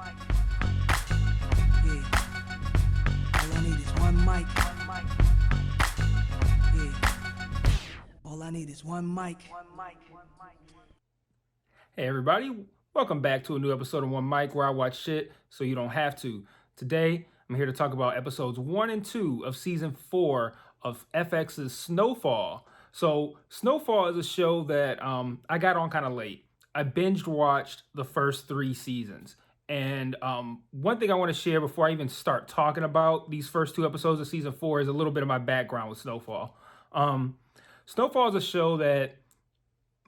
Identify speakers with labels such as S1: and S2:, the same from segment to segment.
S1: Yeah. All I need is one mic. Yeah. All I need is one mic.
S2: Hey everybody, welcome back to a new episode of One Mic where I watch shit so you don't have to. Today, I'm here to talk about episodes 1 and 2 of season 4 of FX's Snowfall. So, Snowfall is a show that I got on kind of late. I binged watched the first 3 seasons. And one thing I want to share before I even start talking about these first 2 episodes of season 4 is a little bit of my background with Snowfall. Snowfall is a show that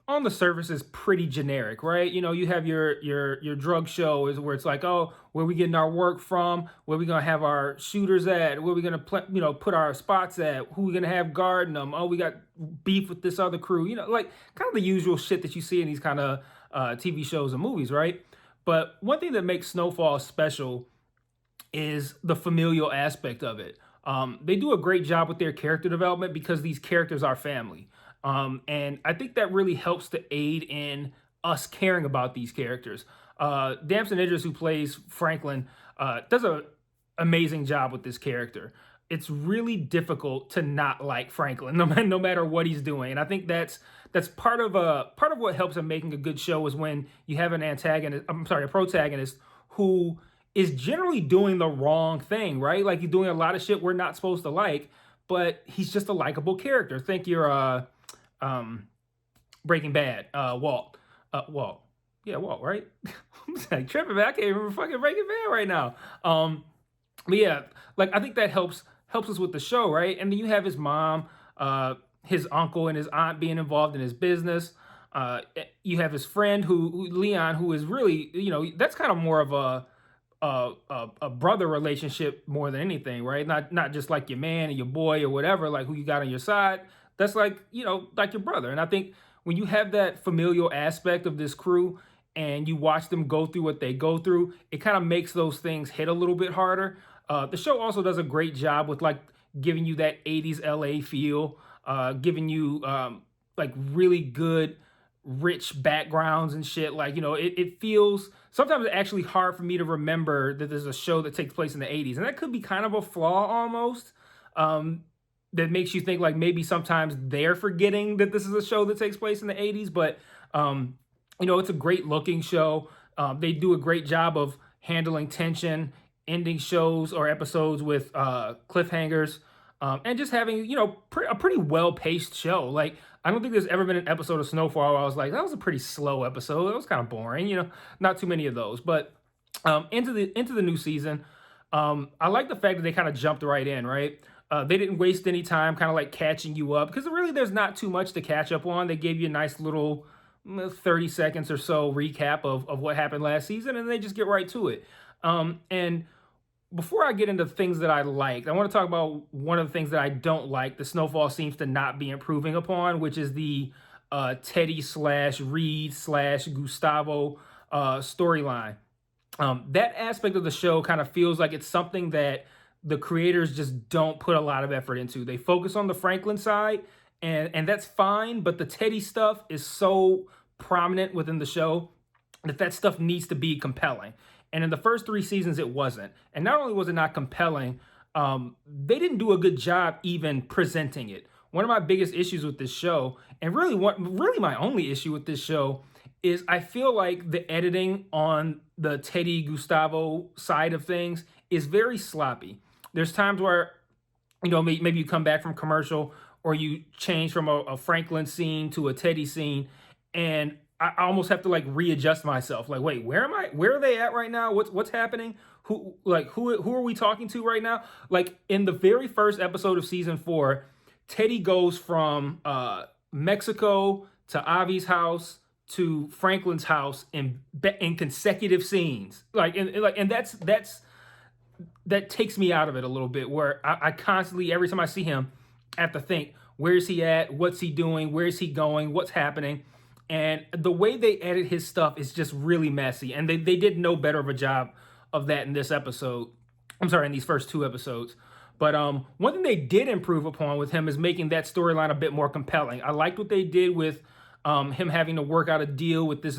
S2: on the surface is pretty generic, right? You know, you have your drug show is where it's like, oh, where we getting our work from, where we gonna have our shooters at, where we gonna put our spots at, who we gonna have guarding them. Oh, we got beef with this other crew, like kind of the usual shit that you see in these kind of TV shows and movies, right? But one thing that makes Snowfall special is the familial aspect of it. They do a great job with their character development because these characters are family. And I think that really helps to aid in us caring about these characters. Damson Idris, who plays Franklin, does an amazing job with this character. It's really difficult to not like Franklin, no matter what he's doing. And I think that's part of what helps in making a good show is when you have a protagonist who is generally doing the wrong thing, right? Like he's doing a lot of shit we're not supposed to like, but he's just a likable character. Think you're Breaking Bad, Walt. Walt. Yeah, Walt, right? I'm like tripping, man. I can't remember fucking Breaking Bad right now. But yeah, like I think that helps us with the show, right? And then you have his mom, his uncle, and his aunt being involved in his business. You have his friend Leon, who is really, that's kind of more of a brother relationship more than anything, right? Not just like your man and your boy or whatever, like who you got on your side. That's like, like your brother. And I think when you have that familial aspect of this crew and you watch them go through what they go through, it kind of makes those things hit a little bit harder. The show also does a great job with like giving you that 80s LA feel, giving you like really good rich backgrounds and shit. Like, it feels sometimes it's actually hard for me to remember that there's a show that takes place in the 80s. And that could be kind of a flaw almost. That makes you think like maybe sometimes they're forgetting that this is a show that takes place in the 80s. But, it's a great looking show. They do a great job of handling tension, ending shows or episodes with cliffhangers, and just having, a pretty well-paced show. Like, I don't think there's ever been an episode of Snowfall where I was like, that was a pretty slow episode. That was kind of boring, not too many of those. But into the new season, I like the fact that they kind of jumped right in, right? They didn't waste any time kind of like catching you up because really there's not too much to catch up on. They gave you a nice little 30 seconds or so recap of what happened last season, and they just get right to it. And before I get into things that I liked, I want to talk about one of the things that I don't like. The Snowfall seems to not be improving upon, which is the Teddy / Reed / Gustavo storyline. That aspect of the show kind of feels like it's something that the creators just don't put a lot of effort into. They focus on the Franklin side, and that's fine, but the Teddy stuff is so prominent within the show that stuff needs to be compelling. And in the first 3 seasons, it wasn't. And not only was it not compelling, they didn't do a good job even presenting it. One of my biggest issues with this show, and really my only issue with this show, is I feel like the editing on the Teddy Gustavo side of things is very sloppy. There's times where, maybe you come back from commercial or you change from a Franklin scene to a Teddy scene, and I almost have to like readjust myself. Like, wait, where am I? Where are they at right now? What's happening? Who are we talking to right now? Like in the very first episode of season 4, Teddy goes from Mexico to Avi's house to Franklin's house in consecutive scenes. And that takes me out of it a little bit, where I constantly, every time I see him, I have to think, where's he at? What's he doing? Where's he going? What's happening? And the way they edit his stuff is just really messy. And they did no better of a job of that in this episode. I'm sorry, in these first 2 episodes. But one thing they did improve upon with him is making that storyline a bit more compelling. I liked what they did with him having to work out a deal with this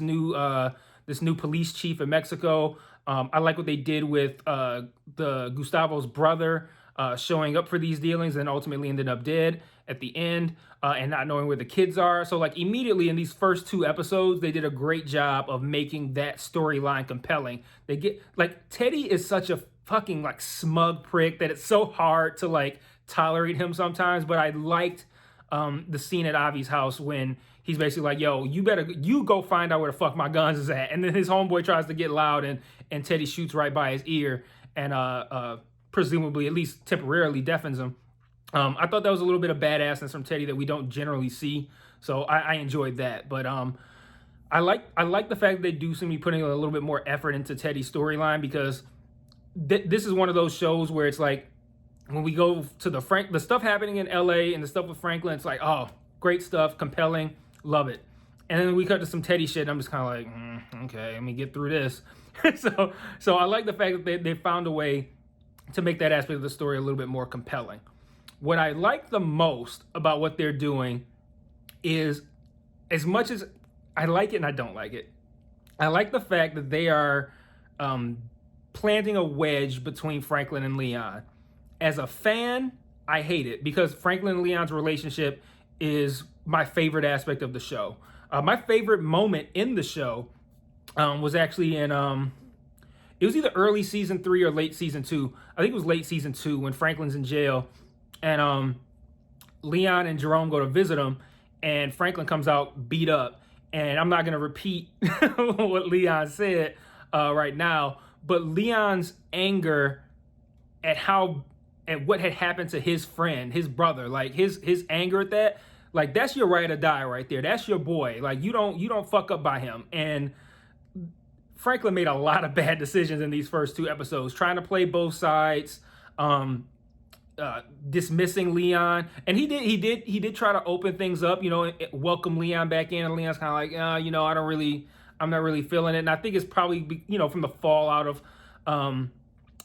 S2: this new police chief in Mexico. I like what they did with the Gustavo's brother showing up for these dealings and ultimately ended up dead at the end, and not knowing where the kids are. So like immediately in these first 2 episodes, they did a great job of making that storyline compelling. They get like Teddy is such a fucking like smug prick that it's so hard to like tolerate him sometimes. But I liked the scene at Avi's house when he's basically like, yo, you go find out where the fuck my guns is at. And then his homeboy tries to get loud and Teddy shoots right by his ear and presumably, at least temporarily, deafens him. I thought that was a little bit of badassness from Teddy that we don't generally see. So I enjoyed that. But I like the fact that they do seem to be putting a little bit more effort into Teddy's storyline, because this is one of those shows where it's like, when we go to the stuff happening in LA and the stuff with Franklin, it's like, oh, great stuff, compelling, love it. And then we cut to some Teddy shit, and I'm just kind of like, okay, let me get through this. so I like the fact that they found a way to make that aspect of the story a little bit more compelling. What I like the most about what they're doing is, as much as I like it and I don't like it, I like the fact that they are planting a wedge between Franklin and Leon. As a fan, I hate it, because Franklin and Leon's relationship is my favorite aspect of the show. My favorite moment in the show was actually in, it was either early season 3 or late season 2. I think it was late season 2 when Franklin's in jail and Leon and Jerome go to visit him, and Franklin comes out beat up. And I'm not going to repeat what Leon said right now, but Leon's anger at what had happened to his friend, his brother, like his anger at that, like that's your ride or die right there. That's your boy. Like you don't fuck up by him. And Franklin made a lot of bad decisions in these first 2 episodes, trying to play both sides, dismissing Leon, and he did try to open things up, welcome Leon back in, and Leon's kind of like, I'm not really feeling it. And I think it's probably, from the fallout of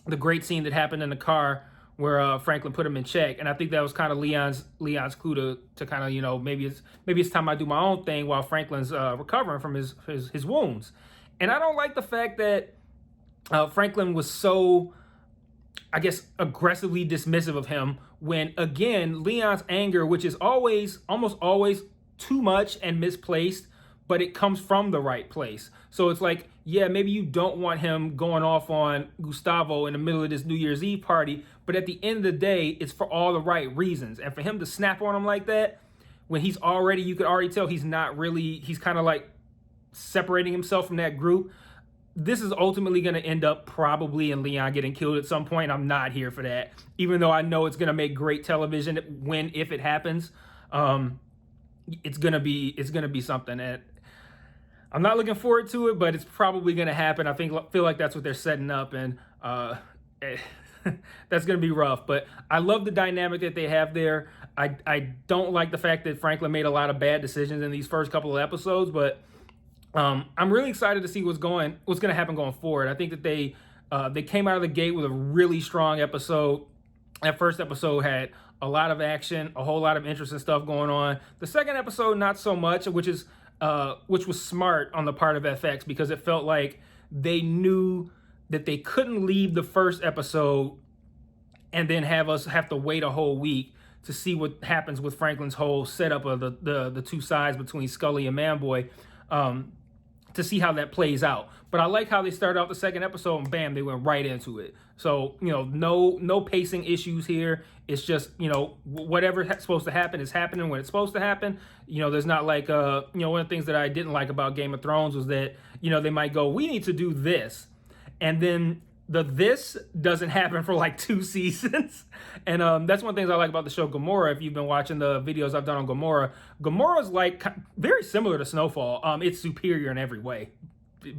S2: the great scene that happened in the car where Franklin put him in check. And I think that was kind of Leon's clue to kind of, maybe it's time I do my own thing while Franklin's recovering from his wounds. And I don't like the fact that Franklin was so, I guess, aggressively dismissive of him, when again, Leon's anger, which is almost always too much and misplaced, but it comes from the right place. So it's like, yeah, maybe you don't want him going off on Gustavo in the middle of this New Year's Eve party, but at the end of the day, it's for all the right reasons. And for him to snap on him like that, when you could already tell he's kind of like separating himself from that group. This is ultimately going to end up probably in Leon getting killed at some point. I'm not here for that, even though I know it's going to make great television if it happens. It's gonna be something that I'm not looking forward to it, but it's probably going to happen. I feel like that's what they're setting up, and that's going to be rough. But I love the dynamic that they have there. I don't like the fact that Franklin made a lot of bad decisions in these first couple of episodes, but I'm really excited to see what's going to happen going forward. I think that they came out of the gate with a really strong episode. That first episode had a lot of action, a whole lot of interesting stuff going on. The second episode, not so much, which was smart on the part of FX, because it felt like they knew that they couldn't leave the first episode and then have us have to wait a whole week to see what happens with Franklin's whole setup of the 2 sides between Scully and Manboy, to see how that plays out. But I like how they started out the second episode and bam, they went right into it. So, no pacing issues here. It's just, whatever's supposed to happen is happening when it's supposed to happen. There's not like, one of the things that I didn't like about Game of Thrones was that, they might go, we need to do this. And then this doesn't happen for like 2 seasons. And that's one of the things I like about the show Gomorrah. If you've been watching the videos I've done on Gomorrah's like very similar to Snowfall. It's superior in every way,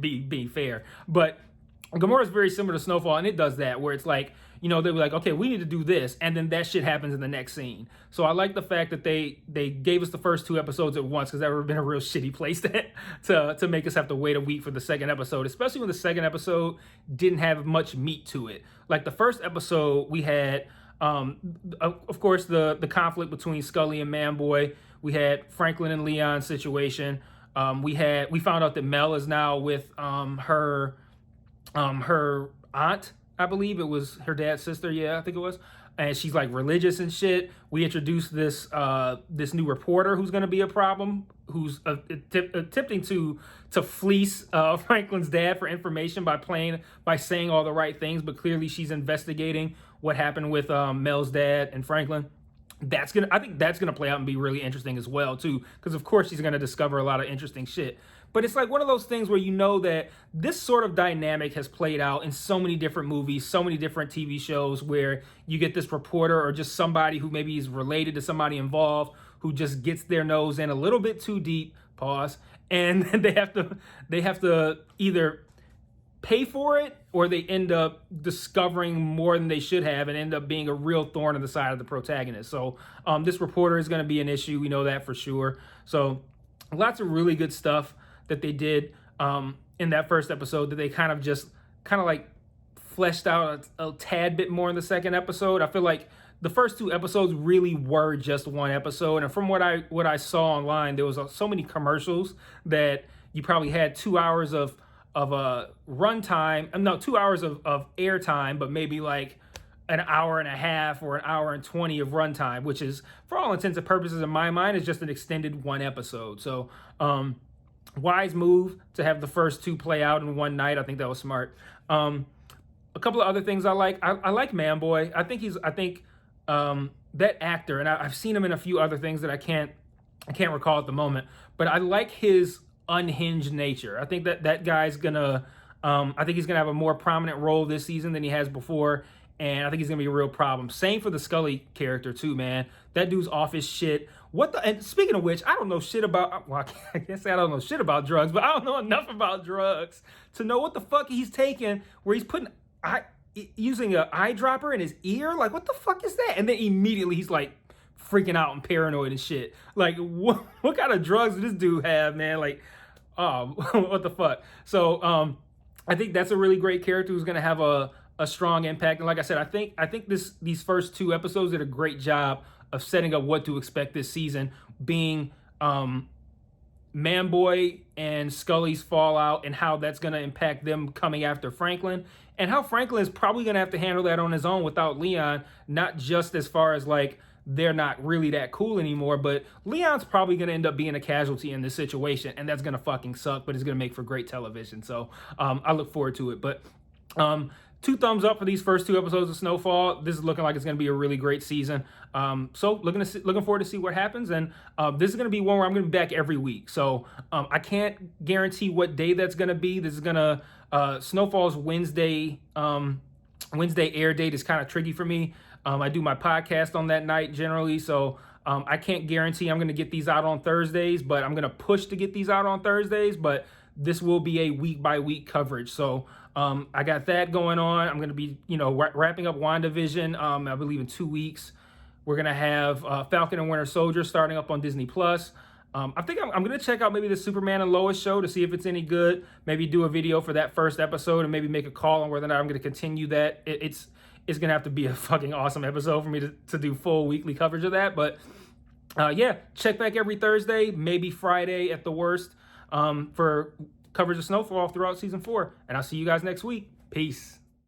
S2: being fair. But Gomorrah's very similar to Snowfall, and it does that, where it's like, they'll be like, okay, we need to do this, and then that shit happens in the next scene. So I like the fact that they gave us the first 2 episodes at once, because that would have been a real shitty place to make us have to wait a week for the second episode, especially when the second episode didn't have much meat to it. Like the first episode, we had, of course, the conflict between Scully and Manboy. We had Franklin and Leon's situation. We found out that Mel is now with her aunt, I believe it was her dad's sister. Yeah, I think it was. And she's like religious and shit. We introduced this new reporter who's going to be a problem, who's attempting to fleece Franklin's dad for information by saying all the right things, but clearly she's investigating what happened with Mel's dad and Franklin. I think that's gonna play out and be really interesting as well too, because of course she's gonna discover a lot of interesting shit. But it's like one of those things where you know that this sort of dynamic has played out in so many different movies, so many different TV shows, where you get this reporter or just somebody who maybe is related to somebody involved who just gets their nose in a little bit too deep, pause, and they have to either pay for it or they end up discovering more than they should have and end up being a real thorn in the side of the protagonist. So this reporter is going to be an issue. We know that for sure. So lots of really good stuff that they did in that first episode that they kind of like fleshed out a tad bit more in the second episode. I feel like the first two episodes really were just one episode. And from what I saw online, there was so many commercials that you probably had 2 hours of a runtime, no, 2 hours of airtime, but maybe like an hour and a half or an hour and 20 of runtime, which is, for all intents and purposes in my mind, is just an extended one episode. So wise move to have the first two play out in one night. I think that was smart. A couple of other things I like. I like Manboy. I think that actor, and I've seen him in a few other things that I can't recall at the moment, but I like his unhinged nature. I think that guy's gonna I think he's gonna have a more prominent role this season than he has before, and I think he's gonna be a real problem. Same for the Scully character too, man. That dude's off his shit. And speaking of which, I don't know shit about, well, I can't say I don't know shit about drugs, but I don't know enough about drugs to know what the fuck he's taking, where he's using an eyedropper in his ear. Like, what the fuck is that? And then immediately he's like freaking out and paranoid and shit. Like, what kind of drugs does this dude have, man? Like, oh, what the fuck? So I think that's a really great character who's going to have a strong impact. And like I said, I think these first two episodes did a great job of setting up what to expect this season, being Manboy and Scully's fallout and how that's going to impact them coming after Franklin, and how Franklin is probably going to have to handle that on his own without Leon, not just as far as like they're not really that cool anymore, but Leon's probably going to end up being a casualty in this situation, and that's going to fucking suck, but it's going to make for great television. So I look forward to it. But 2 thumbs up for these first 2 episodes of Snowfall. This is looking like it's going to be a really great season. So looking forward to see what happens. And this is going to be one where I'm going to be back every week. So I can't guarantee what day that's going to be. This is going to Snowfall's Wednesday air date is kind of tricky for me. I do my podcast on that night generally, so I can't guarantee I'm going to get these out on Thursdays, but I'm going to push to get these out on Thursdays. But this will be a week-by-week coverage. So I got that going on. I'm going to be, wrapping up WandaVision, I believe in 2 weeks. We're going to have Falcon and Winter Soldier starting up on Disney+. I think I'm going to check out maybe the Superman and Lois show to see if it's any good. Maybe do a video for that first episode and maybe make a call on whether or not I'm going to continue that. It's going to have to be a fucking awesome episode for me to do full weekly coverage of that. But yeah, check back every Thursday, maybe Friday at the worst, for coverage of Snowfall throughout season 4. And I'll see you guys next week. Peace.